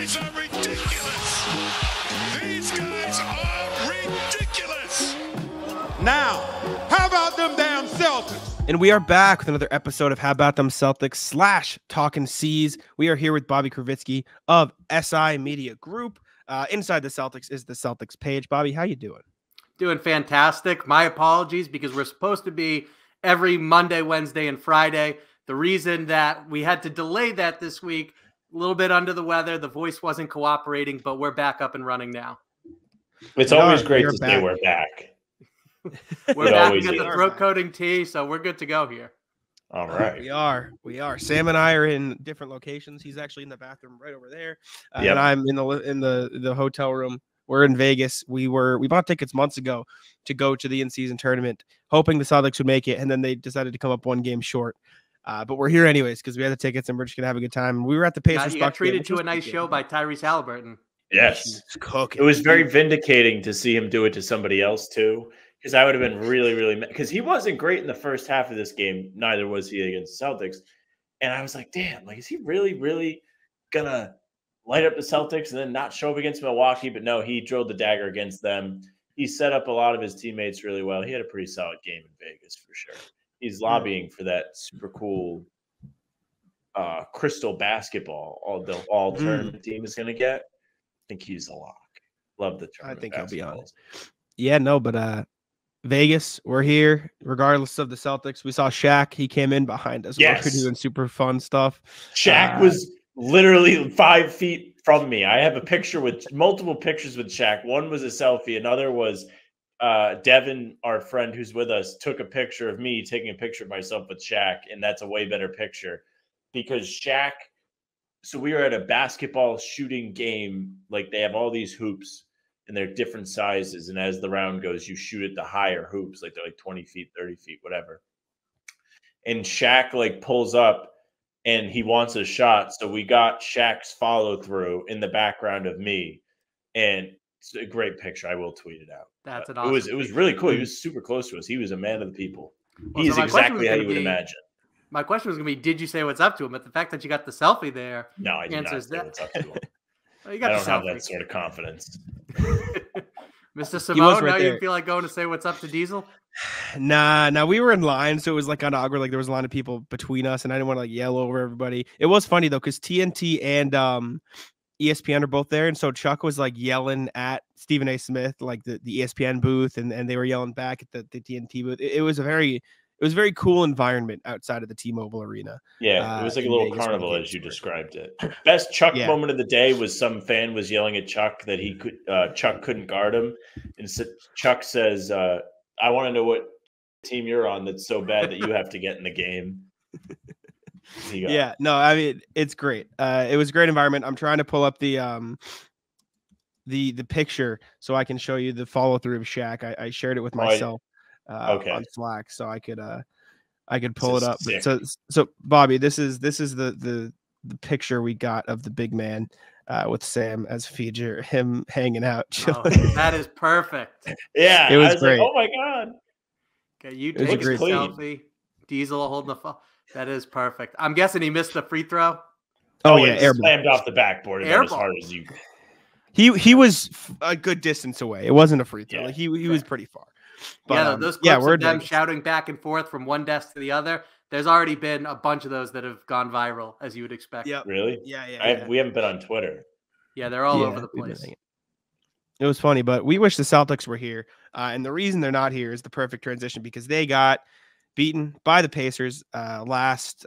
guys are ridiculous. These guys are ridiculous. Now, how about them damn Celtics? And we are back with another episode of How About Them Celtics / Talkin C's. We are here with Bobby Krivitsky of SI Media Group. Inside the Celtics is the Celtics page. Bobby, how you doing? Doing fantastic. My apologies, because we're supposed to be every Monday, Wednesday, and Friday. The reason that we had to delay that this week, a little bit under the weather, the voice wasn't cooperating, but we're back up and running now. It's always great to say we're back. We're back to get the throat coating tea, so we're good to go here. All right. We are. Sam and I are in different locations. He's actually in the bathroom right over there. And I'm in the hotel room. We're in Vegas. We bought tickets months ago to go to the in-season tournament, hoping the Celtics would make it, and then they decided to come up one game short. But we're here anyways because we had the tickets and we're just gonna have a good time. We were at the Pacers. You got treated to a nice show by Tyrese Halliburton. Yes, it was very vindicating to see him do it to somebody else too. Because I would have been really mad. Because he wasn't great in the first half of this game. Neither was he against the Celtics. And I was like, damn, is he really gonna light up the Celtics and then not show up against Milwaukee? But no, he drilled the dagger against them. He set up a lot of his teammates really well. He had a pretty solid game in Vegas for sure. He's lobbying for that super cool crystal basketball all tournament team is gonna get. I think he's a lock. Love the tournament. I think he'll be honest. Yeah, no, but Vegas, we're here regardless of the Celtics. We saw Shaq. He came in behind us. Yes. We're doing super fun stuff. Shaq was literally 5 feet from me. I have a picture with multiple pictures with Shaq. One was a selfie. Another was Devin, our friend who's with us, took a picture of me taking a picture of myself with Shaq. And that's a way better picture because Shaq. So we were at a basketball shooting game. Like they have all these hoops. And they're different sizes. And as the round goes, you shoot at the higher hoops. Like they're like 20 feet, 30 feet, whatever. And Shaq pulls up and he wants a shot. So we got Shaq's follow through in the background of me. And it's a great picture. I will tweet it out. That's an awesome It was really cool. He was super close to us. He was a man of the people. He's exactly how you would imagine. My question was going to be, did you say what's up to him? But the fact that you got the selfie there. No, I did not say what's up to him. Well, you got I don't have that sort of confidence. Mr. Simone, now you feel like going to say what's up to Diesel? Nah, we were in line, so it was kind of awkward. Like there was a line of people between us, and I didn't want to yell over everybody. It was funny though, because TNT and ESPN are both there, and so Chuck was yelling at Stephen A. Smith, the ESPN booth, and they were yelling back at the TNT booth. It was a very cool environment outside of the T-Mobile Arena. Yeah, it was like a little Vegas carnival as you described it. Best Chuck moment of the day was some fan was yelling at Chuck that Chuck couldn't guard him. And so Chuck says, I want to know what team you're on that's so bad that you have to get in the game. Yeah, no, I mean, it's great. It was a great environment. I'm trying to pull up the picture so I can show you the follow through of Shaq. I shared it with myself. On Slack, so I could pull it up. So Bobby, this is the picture we got of the big man with Sam as feature, him hanging out. Oh, that is perfect. Yeah, it was great. Oh my god. Okay, you take a selfie. Diesel holding the phone. That is perfect. I'm guessing he missed the free throw. Oh yeah, airball. Slammed off the backboard as hard as you. He was a good distance away. It wasn't a free throw. He was pretty far. But, those clips of them shouting back and forth from one desk to the other, there's already been a bunch of those that have gone viral, as you would expect. Yeah, really? Yeah. We haven't been on Twitter. Yeah, they're all over the place. It was funny, but we wish the Celtics were here. And the reason they're not here is the perfect transition because they got beaten by the Pacers last.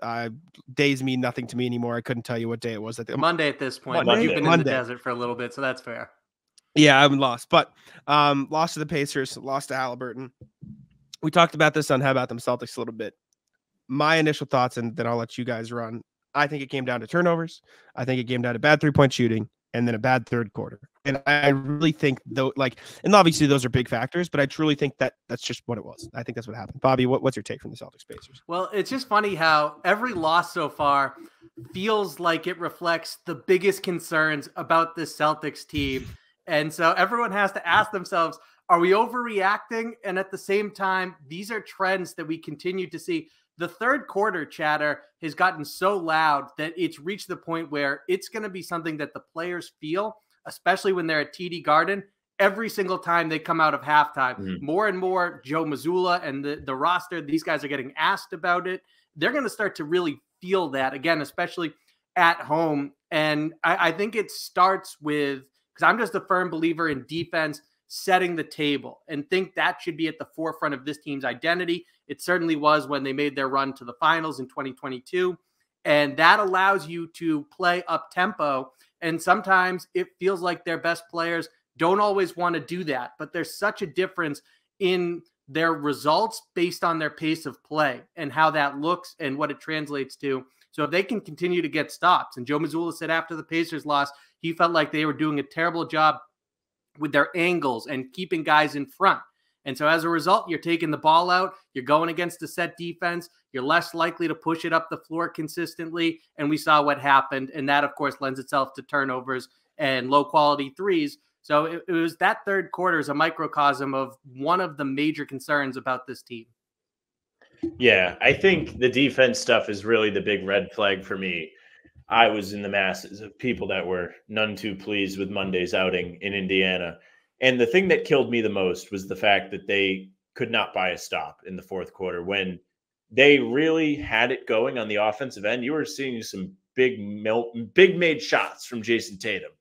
Days mean nothing to me anymore. I couldn't tell you what day it was. Monday at this point. Monday. You've been in the desert for a little bit, so that's fair. Yeah, I'm lost, but lost to the Pacers, lost to Halliburton. We talked about this on How About Them Celtics a little bit. My initial thoughts, and then I'll let you guys run. I think it came down to turnovers. I think it came down to bad three-point shooting and then a bad third quarter. And I really think, and obviously those are big factors, but I truly think that's just what it was. I think that's what happened. Bobby, what's your take from the Celtics Pacers? Well, it's just funny how every loss so far feels like it reflects the biggest concerns about this Celtics team. And so everyone has to ask themselves, are we overreacting? And at the same time, these are trends that we continue to see. The third quarter chatter has gotten so loud that it's reached the point where it's going to be something that the players feel, especially when they're at TD Garden, every single time they come out of halftime. More and more, Joe Mazzulla and the roster, these guys are getting asked about it. They're going to start to really feel that again, especially at home. And I think it starts with, because I'm just a firm believer in defense setting the table, and think that should be at the forefront of this team's identity. It certainly was when they made their run to the finals in 2022. And that allows you to play up tempo. And sometimes it feels like their best players don't always want to do that, but there's such a difference in their results based on their pace of play and how that looks and what it translates to. So if they can continue to get stops, and Joe Mazzulla said after the Pacers loss, he felt like they were doing a terrible job with their angles and keeping guys in front. And so as a result, you're taking the ball out, you're going against a set defense, you're less likely to push it up the floor consistently. And we saw what happened. And that, of course, lends itself to turnovers and low quality threes. So it was that third quarter is a microcosm of one of the major concerns about this team. Yeah, I think the defense stuff is really the big red flag for me. I was in the masses of people that were none too pleased with Monday's outing in Indiana. And the thing that killed me the most was the fact that they could not buy a stop in the fourth quarter. When they really had it going on the offensive end, you were seeing some big made shots from Jayson Tatum.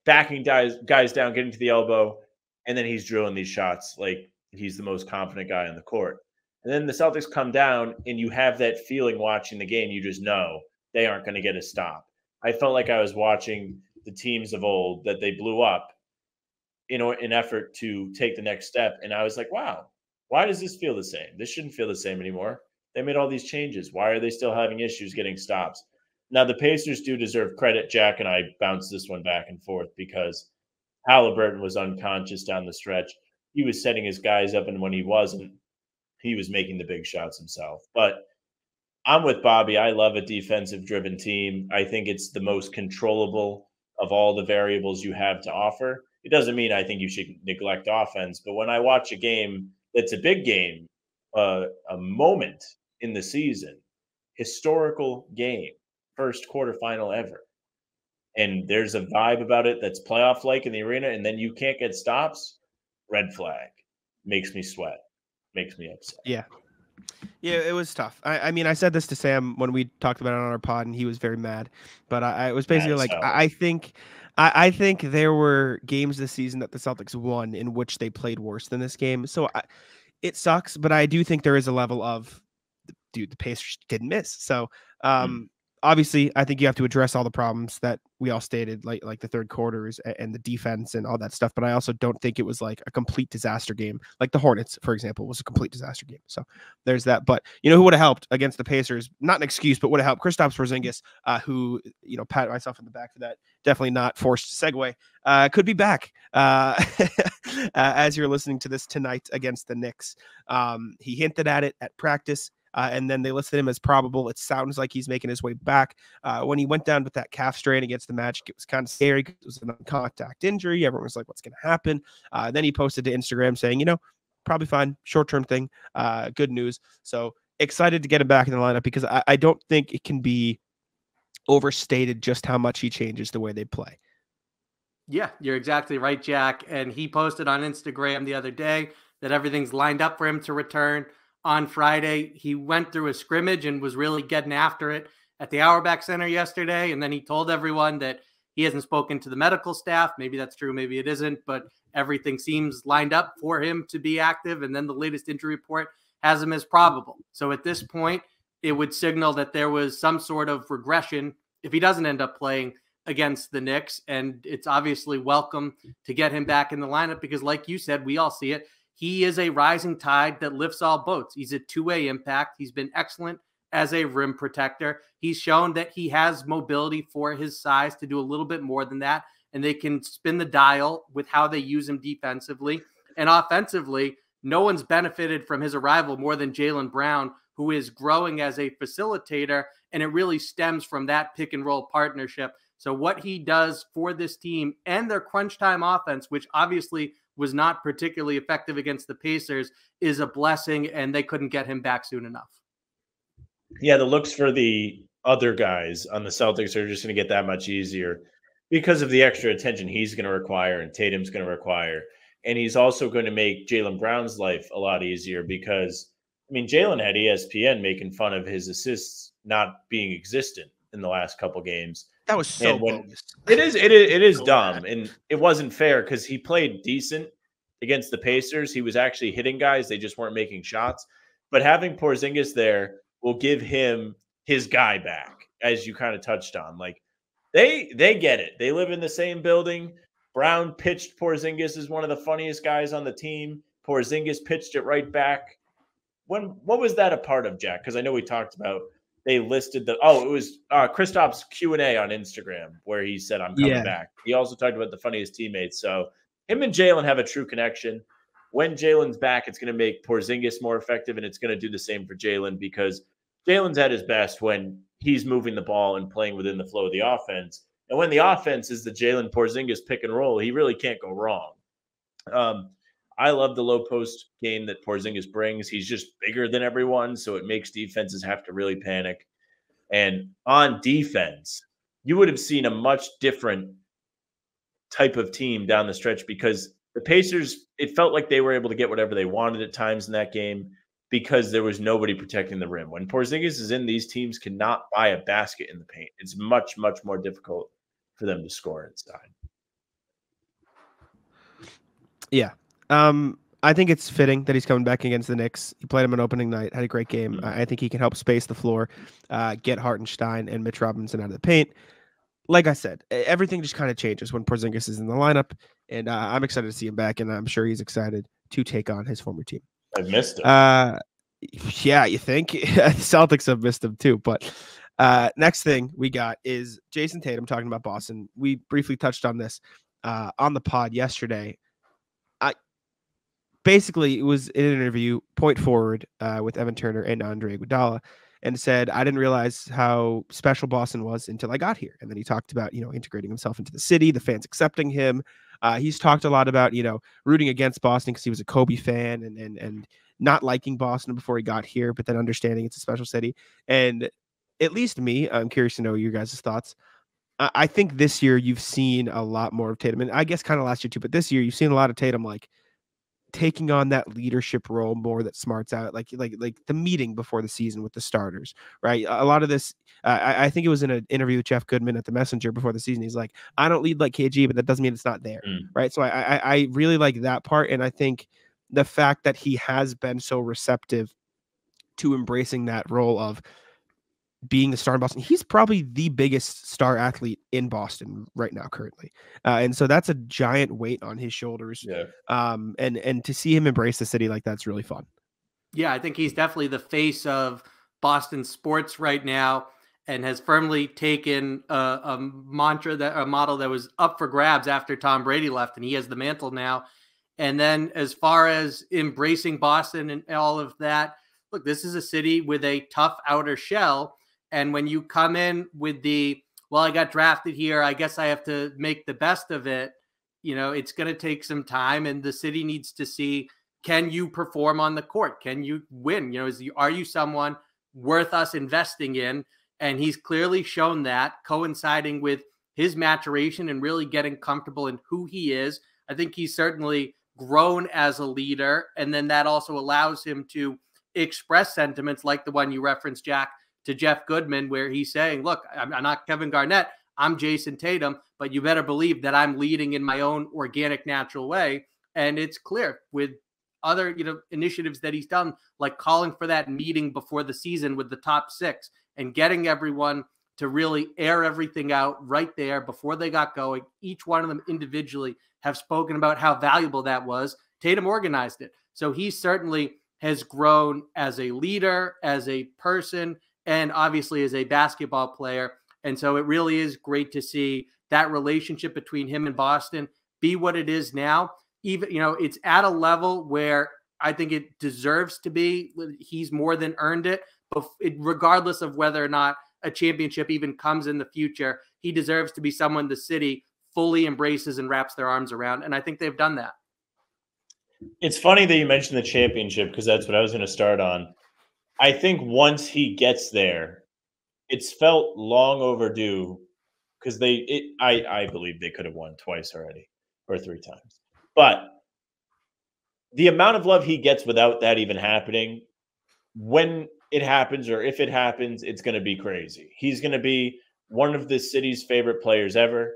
Backing guys down, getting to the elbow, and then he's drilling these shots like he's the most confident guy on the court. And then the Celtics come down, and you have that feeling watching the game. You just know they aren't going to get a stop. I felt like I was watching the teams of old that they blew up in an effort to take the next step. And I was like, wow, why does this feel the same? This shouldn't feel the same anymore. They made all these changes. Why are they still having issues getting stops? Now, the Pacers do deserve credit. Jack and I bounced this one back and forth because Halliburton was unconscious down the stretch. He was setting his guys up, and when he wasn't, he was making the big shots himself. But I'm with Bobby. I love a defensive-driven team. I think it's the most controllable of all the variables you have to offer. It doesn't mean I think you should neglect offense, but when I watch a game that's a big game, a moment in the season, historical game, first quarterfinal ever, and there's a vibe about it that's playoff-like in the arena, and then you can't get stops, red flag. Makes me sweat. Makes me upset. Yeah, it was tough. I mean, I said this to Sam when we talked about it on our pod, and he was very mad. But I was basically like, I think there were games this season that the Celtics won in which they played worse than this game. So it sucks, but I do think there is a level of, dude, the Pacers didn't miss. So obviously, I think you have to address all the problems that we all stated, like the third quarters and the defense and all that stuff. But I also don't think it was like a complete disaster game. Like the Hornets, for example, was a complete disaster game. So there's that. But you know who would have helped against the Pacers? Not an excuse, but would have helped. Kristaps Porzingis, who, you know, pat myself in the back for that. Definitely not forced segue. Could be back as you're listening to this tonight against the Knicks. He hinted at it at practice. And then they listed him as probable. It sounds like he's making his way back. When he went down with that calf strain against the Magic, it was kind of scary because it was a non-contact injury. Everyone was like, what's going to happen? Then he posted to Instagram saying, you know, probably fine, short-term thing, good news. So excited to get him back in the lineup because I don't think it can be overstated just how much he changes the way they play. Yeah, you're exactly right, Jack. And he posted on Instagram the other day that everything's lined up for him to return on Friday. He went through a scrimmage and was really getting after it at the Auerbach Center yesterday. And then he told everyone that he hasn't spoken to the medical staff. Maybe that's true, maybe it isn't, but everything seems lined up for him to be active. And then the latest injury report has him as probable. So at this point, it would signal that there was some sort of regression if he doesn't end up playing against the Knicks. And it's obviously welcome to get him back in the lineup because, like you said, we all see it. He is a rising tide that lifts all boats. He's a two-way impact. He's been excellent as a rim protector. He's shown that he has mobility for his size to do a little bit more than that, and they can spin the dial with how they use him defensively. And offensively, no one's benefited from his arrival more than Jaylen Brown, who is growing as a facilitator, and it really stems from that pick-and-roll partnership. So what he does for this team and their crunch time offense, which obviously was not particularly effective against the Pacers is a blessing, and they couldn't get him back soon enough. Yeah, the looks for the other guys on the Celtics are just going to get that much easier because of the extra attention he's going to require and Tatum's going to require. And he's also going to make Jaylen Brown's life a lot easier because, I mean, Jaylen had ESPN making fun of his assists not being existent in the last couple games. That was so bogus. It is So dumb, bad. and it wasn't fair because he played decent against the Pacers. He was actually hitting guys; they just weren't making shots. But having Porzingis there will give him his guy back, as you kind of touched on. Like they get it. They live in the same building. Brown pitched Porzingis as one of the funniest guys on the team. Porzingis pitched it right back. What was that a part of, Jack? Because I know we talked about. They listed it was Kristaps Q&A on Instagram where he said, I'm coming back. He also talked about the funniest teammates. So him and Jaylen have a true connection. When Jaylen's back, it's going to make Porzingis more effective, and it's going to do the same for Jaylen because Jaylen's at his best when he's moving the ball and playing within the flow of the offense. And when the offense is the Jaylen Porzingis pick and roll, he really can't go wrong. I love the low post game that Porzingis brings. He's just bigger than everyone, so it makes defenses have to really panic. And on defense, you would have seen a much different type of team down the stretch because the Pacers, it felt like they were able to get whatever they wanted at times in that game because there was nobody protecting the rim. When Porzingis is in, these teams cannot buy a basket in the paint. It's much, much more difficult for them to score inside. Yeah. I think it's fitting that he's coming back against the Knicks. He played him on opening night, had a great game. I think he can help space the floor, get Hartenstein and Mitch Robinson out of the paint. Like I said, everything just kind of changes when Porzingis is in the lineup, and I'm excited to see him back, and I'm sure he's excited to take on his former team. I've missed him. Yeah, you think? The Celtics have missed him too, but next thing we got is Jayson Tatum talking about Boston. We briefly touched on this on the pod yesterday. Basically, it was in an interview, point forward, with Evan Turner and Andre Iguodala, and said, I didn't realize how special Boston was until I got here. And then he talked about, integrating himself into the city, the fans accepting him. He's talked a lot about, rooting against Boston because he was a Kobe fan and not liking Boston before he got here, but then understanding it's a special city. And at least me, I'm curious to know your guys' thoughts. I think this year you've seen a lot more of Tatum, and I guess kind of last year too, but this year you've seen a lot of Tatum, like, taking on that leadership role more that smarts out, like the meeting before the season with the starters, right? A lot of this, I think it was in an interview with Jeff Goodman at the Messenger before the season. He's like, I don't lead like KG, but that doesn't mean it's not there, right? So I really like that part, and I think the fact that he has been so receptive to embracing that role of being the star in Boston. He's probably the biggest star athlete in Boston right now currently. And so that's a giant weight on his shoulders. Yeah. And to see him embrace the city like that's really fun. Yeah, I think he's definitely the face of Boston sports right now and has firmly taken a model that was up for grabs after Tom Brady left, and he has the mantle now. And then as far as embracing Boston and all of that, look, this is a city with a tough outer shell. And when you come in with I got drafted here, I guess I have to make the best of it. It's going to take some time, and the city needs to see, can you perform on the court? Can you win? Are you someone worth us investing in? And he's clearly shown that, coinciding with his maturation and really getting comfortable in who he is. I think he's certainly grown as a leader. And then that also allows him to express sentiments like the one you referenced, Jack, to Jeff Goodman, where he's saying, look, I'm not Kevin Garnett, I'm Jayson Tatum, but you better believe that I'm leading in my own organic, natural way. And it's clear with other, initiatives that he's done, like calling for that meeting before the season with the top 6 and getting everyone to really air everything out right there before they got going. Each one of them individually have spoken about how valuable that was. Tatum organized it. So he certainly has grown as a leader, as a person, and obviously as a basketball player. And so it really is great to see that relationship between him and Boston be what it is now. Even, it's at a level where I think it deserves to be. He's more than earned it. But regardless of whether or not a championship even comes in the future, he deserves to be someone the city fully embraces and wraps their arms around. And I think they've done that. It's funny that you mentioned the championship because that's what I was going to start on. I think once he gets there, it's felt long overdue because I believe they could have won twice already or 3 times. But the amount of love he gets without that even happening, when it happens or if it happens, it's going to be crazy. He's going to be one of the city's favorite players ever.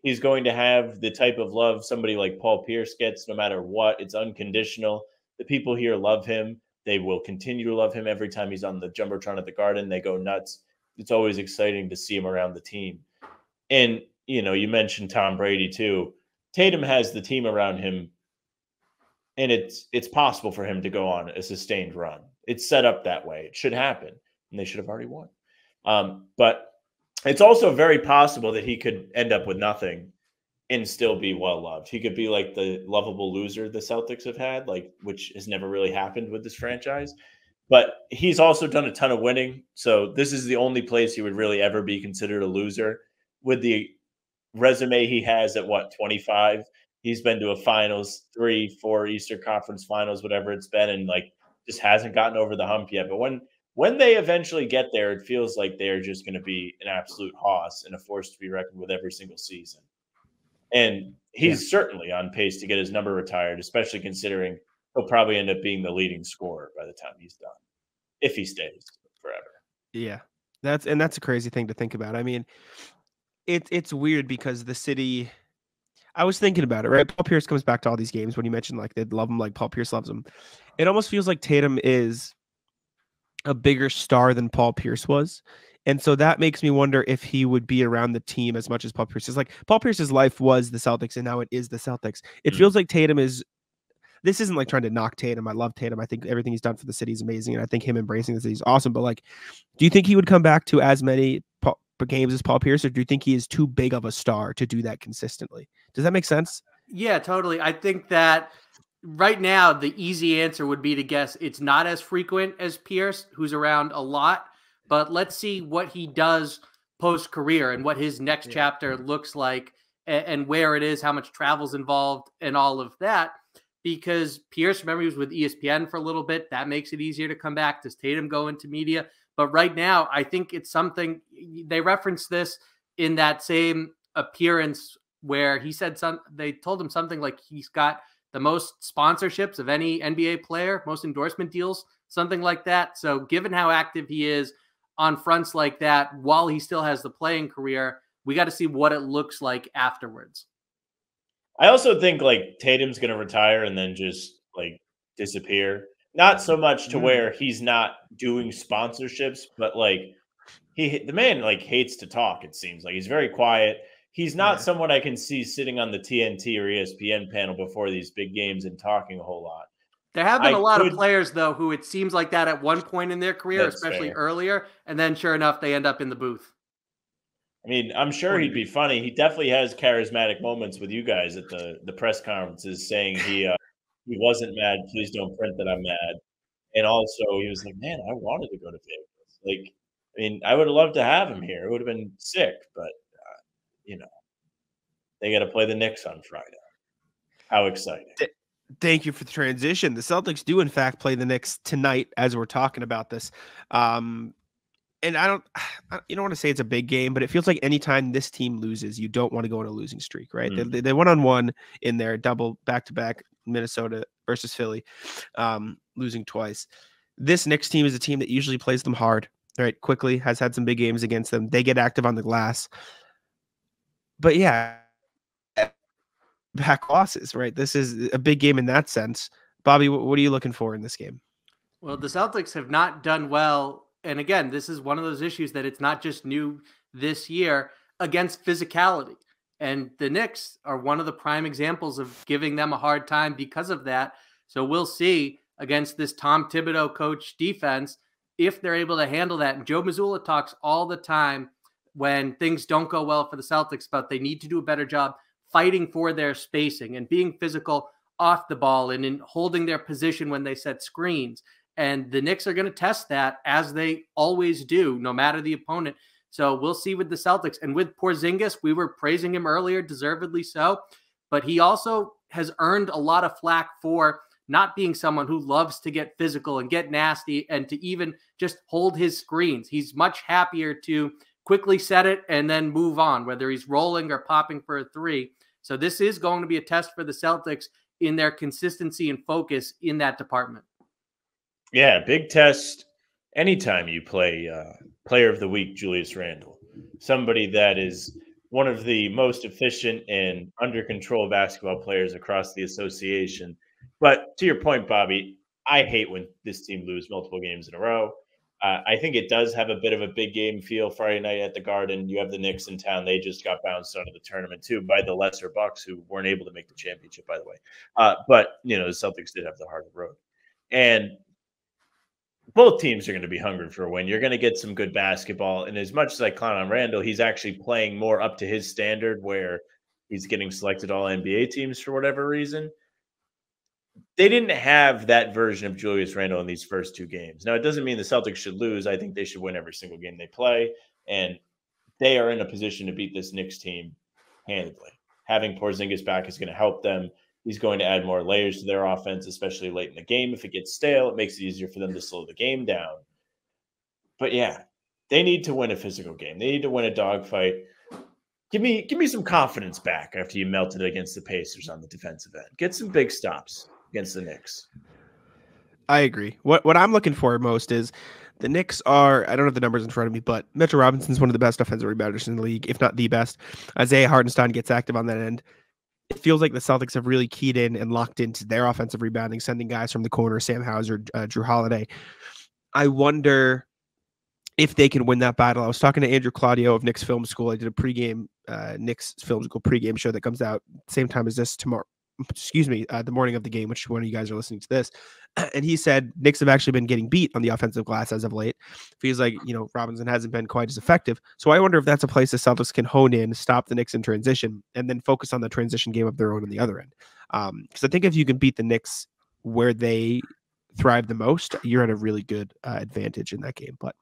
He's going to have the type of love somebody like Paul Pierce gets no matter what. It's unconditional. The people here love him. They will continue to love him every time he's on the Jumbotron at the Garden. They go nuts. It's always exciting to see him around the team. And, you mentioned Tom Brady too. Tatum has the team around him, and it's possible for him to go on a sustained run. It's set up that way. It should happen, and they should have already won. But it's also very possible that he could end up with nothing and still be well-loved. He could be like the lovable loser the Celtics have had, which has never really happened with this franchise. But he's also done a ton of winning. So this is the only place he would really ever be considered a loser. With the resume he has at 25, he's been to a finals, 3, 4 Eastern Conference finals, whatever it's been, and just hasn't gotten over the hump yet. But when they eventually get there, it feels like they're just going to be an absolute hoss and a force to be reckoned with every single season. And he's certainly on pace to get his number retired, especially considering he'll probably end up being the leading scorer by the time he's done, if he stays forever. Yeah, that's a crazy thing to think about. I mean, it's weird because the city. I was thinking about it, right? Paul Pierce comes back to all these games when you mentioned they love him like Paul Pierce loves him. It almost feels like Tatum is a bigger star than Paul Pierce was. And so that makes me wonder if he would be around the team as much as Paul Pierce is. Paul Pierce's life was the Celtics, and now it is the Celtics. It feels like Tatum is. This isn't trying to knock Tatum. I love Tatum. I think everything he's done for the city is amazing, and I think him embracing the city is awesome. But do you think he would come back to as many games as Paul Pierce, or do you think he is too big of a star to do that consistently? Does that make sense? Yeah, totally. I think that right now the easy answer would be to guess it's not as frequent as Pierce, who's around a lot. But let's see what he does post-career and what his next chapter looks like and where it is, how much travel's involved and all of that. Because Pierce, remember, he was with ESPN for a little bit. That makes it easier to come back. Does Tatum go into media? But right now, I think it's something they referenced this in that same appearance where he said they told him something like he's got the most sponsorships of any NBA player, most endorsement deals, something like that. So given how active he is on fronts like that, while he still has the playing career, we got to see what it looks like afterwards. I also think Tatum's going to retire and then just disappear. Not so much to where he's not doing sponsorships, but the man hates to talk. It seems like he's very quiet. He's not someone I can see sitting on the TNT or ESPN panel before these big games and talking a whole lot. There have been a lot of players though who it seems like that at one point in their career, especially earlier, and then sure enough they end up in the booth. I mean, I'm sure he'd be funny. He definitely has charismatic moments with you guys at the press conferences saying he wasn't mad. Please don't print that I'm mad. And also he was like, man, I wanted to go to Vegas. I would have loved to have him here. It would have been sick, but they got to play the Knicks on Friday. How exciting. Thank you for the transition. The Celtics do in fact play the Knicks tonight as we're talking about this. And I don't want to say it's a big game, but it feels like anytime this team loses, you don't want to go on a losing streak, right? They went on one in their double back-to-back Minnesota versus Philly, losing twice. This Knicks team is a team that usually plays them hard, right? Quickly, has had some big games against them. They get active on the glass. But yeah, back losses, right? This is a big game in that sense. Bobby, what are you looking for in this game? Well, the Celtics have not done well. And again, this is one of those issues that it's not just new this year against physicality. And the Knicks are one of the prime examples of giving them a hard time because of that. So we'll see against this Tom Thibodeau coach defense if they're able to handle that. And Joe Mazzulla talks all the time when things don't go well for the Celtics, but they need to do a better job fighting for their spacing and being physical off the ball and in holding their position when they set screens. And the Knicks are going to test that as they always do, no matter the opponent. So we'll see with the Celtics. And with Porzingis, we were praising him earlier, deservedly so. But he also has earned a lot of flack for not being someone who loves to get physical and get nasty and to even just hold his screens. He's much happier to quickly set it and then move on, whether he's rolling or popping for a three. So this is going to be a test for the Celtics in their consistency and focus in that department. Yeah, big test anytime you play player of the week, Julius Randle, somebody that is one of the most efficient and under control basketball players across the association. But to your point, Bobby, I hate when this team lose multiple games in a row. I think it does have a bit of a big game feel Friday night at the Garden. You have the Knicks in town. They just got bounced out of the tournament, too, by the lesser Bucks, who weren't able to make the championship, by the way. But, the Celtics did have the harder road. And both teams are going to be hungry for a win. You're going to get some good basketball. And as much as I clown on Randall, he's actually playing more up to his standard where he's getting selected all NBA teams for whatever reason. They didn't have that version of Julius Randle in these first two games. Now, it doesn't mean the Celtics should lose. I think they should win every single game they play. And they are in a position to beat this Knicks team handedly. Having Porzingis back is going to help them. He's going to add more layers to their offense, especially late in the game. If it gets stale, it makes it easier for them to slow the game down. But yeah, they need to win a physical game. They need to win a dogfight. Give me some confidence back after you melted against the Pacers on the defensive end. Get some big stops against the Knicks. I agree. What I'm looking for most is the Knicks are, I don't have the numbers in front of me, but Mitchell Robinson's one of the best offensive rebounders in the league, if not the best. Isaiah Hartenstein gets active on that end. It feels like the Celtics have really keyed in and locked into their offensive rebounding, sending guys from the corner, Sam Hauser, Drew Holiday. I wonder if they can win that battle. I was talking to Andrew Claudio of Knicks Film School. I did a pregame Knicks Film School pregame show that comes out same time as this tomorrow. The morning of the game, which one of you guys are listening to this. And he said Knicks have actually been getting beat on the offensive glass as of late. Feels like, Robinson hasn't been quite as effective. So I wonder if that's a place the Celtics can hone in, stop the Knicks in transition, and then focus on the transition game of their own on the other end. Because I think if you can beat the Knicks where they thrive the most, you're at a really good advantage in that game. But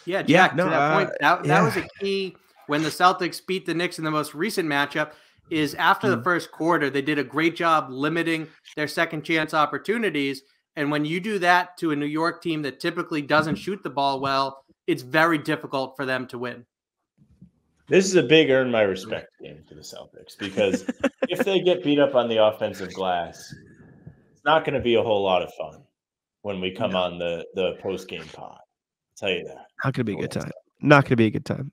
yeah, Jack, to that point, that was a key when the Celtics beat the Knicks in the most recent matchup. Is after the first quarter, they did a great job limiting their second chance opportunities. And when you do that to a New York team that typically doesn't shoot the ball well, it's very difficult for them to win. This is a big earn my respect game for the Celtics because if they get beat up on the offensive glass, it's not going to be a whole lot of fun when we come on the post-game pod. I'll tell you that. Not going to be a good time. Not going to be a good time.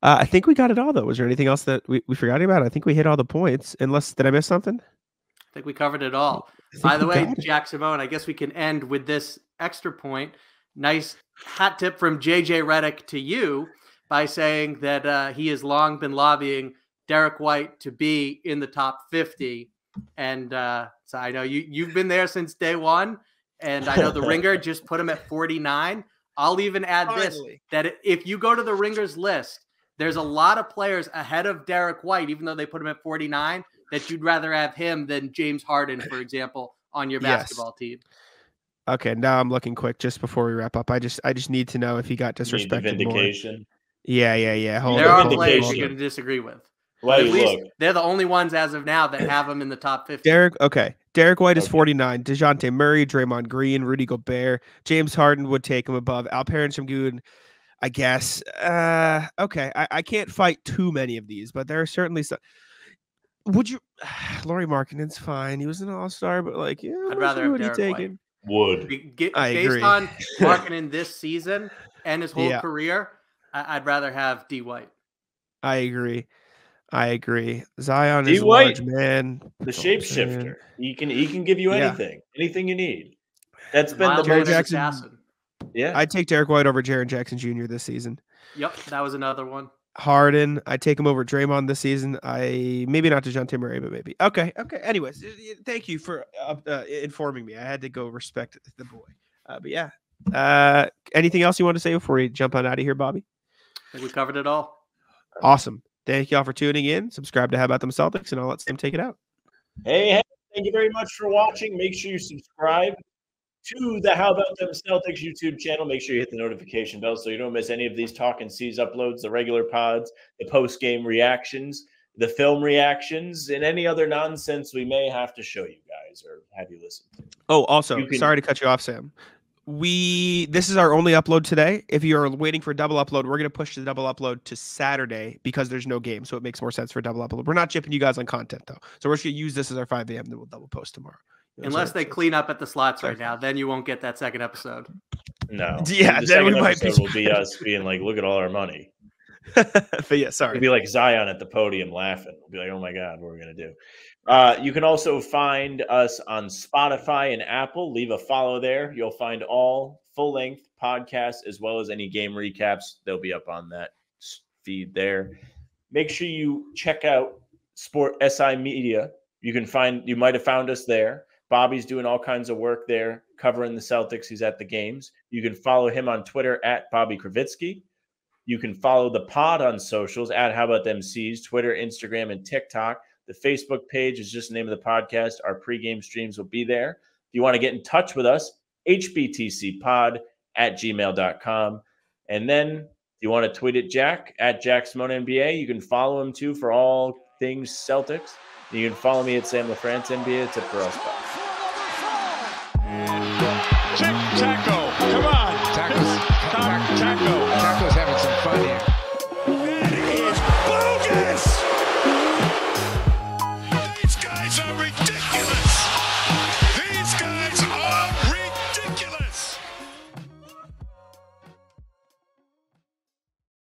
I think we got it all, though. Was there anything else that we forgot about? I think we hit all the points. Did I miss something? I think we covered it all. By the way, Jack Simone, I guess we can end with this extra point. Nice hot tip from JJ Redick to you by saying that he has long been lobbying Derek White to be in the top 50. And so I know you've been there since day one. And I know the Ringer just put him at 49. I'll even add this, that if you go to the Ringers list, there's a lot of players ahead of Derek White, even though they put him at 49, that you'd rather have him than James Harden, for example, on your basketball team. Okay, now I'm looking quick just before we wrap up. I just need to know if he got disrespected vindication. More. Yeah. There are players you're going to disagree with. Well, at least they're the only ones as of now that have him in the top 50. Derek White is 49. DeJounte Murray, Draymond Green, Rudy Gobert, James Harden would take him above. Alperen Sengun, I guess. Okay, I can't fight too many of these, but there are certainly some. Would you? Lauri Markkanen's fine. He was an all-star, but I'd rather have Derek White. Would. Based on Markkanen this season and his whole career, I'd rather have D. White. I agree. Zion D. is a White, large man. the shapeshifter. He can give you anything you need. That's been the Jaren Jackson. Assassin. Yeah, I'd take Derek White over Jaren Jackson Jr. this season. Yep, that was another one. Harden, I'd take him over Draymond this season. Maybe not DeJounte Murray, but maybe. Okay. Anyways, thank you for informing me. I had to go respect the boy. But yeah. Anything else you want to say before we jump on out of here, Bobby? I think we covered it all. Awesome. Thank y'all for tuning in. Subscribe to How About Them Celtics, and I'll let Sam take it out. Hey, thank you very much for watching. Make sure you subscribe to the How About Them Celtics YouTube channel. Make sure you hit the notification bell so you don't miss any of these Talkin C's uploads, the regular pods, the post-game reactions. the film reactions, and any other nonsense we may have to show you guys or have you listen to. Oh, also, You can- sorry to cut you off, Sam. This is our only upload today. If you're waiting for a double upload, we're going to push the double upload to Saturday because there's no game. So it makes more sense for a double upload. We're not chipping you guys on content, though. So we're just going to use this as our 5 a.m. Then we'll double post tomorrow. You know, Unless so they clean up at the slots right now, then you won't get that second episode. No. Yeah, the then we second might be- episode will be us being like, look at all our money. But yeah, sorry. It'll be like Zion at the podium laughing. We'll be like, oh my God, what are we going to do? You can also find us on Spotify and Apple. Leave a follow there. You'll find all full-length podcasts as well as any game recaps. They'll be up on that feed there. Make sure you check out Sport SI Media. You might have found us there. Bobby's doing all kinds of work there, covering the Celtics. He's at the games. You can follow him on Twitter at Bobby Krivitsky. You can follow the pod on socials at How About Them C's, Twitter, Instagram, and TikTok. The Facebook page is just the name of the podcast. Our pregame streams will be there. If you want to get in touch with us, hbtcpod@gmail.com. And then if you want to tweet at Jack, at JackSimoneNBA, you can follow him too for all things Celtics. You can follow me at Sam LaFrance NBA. It's it for us. Check.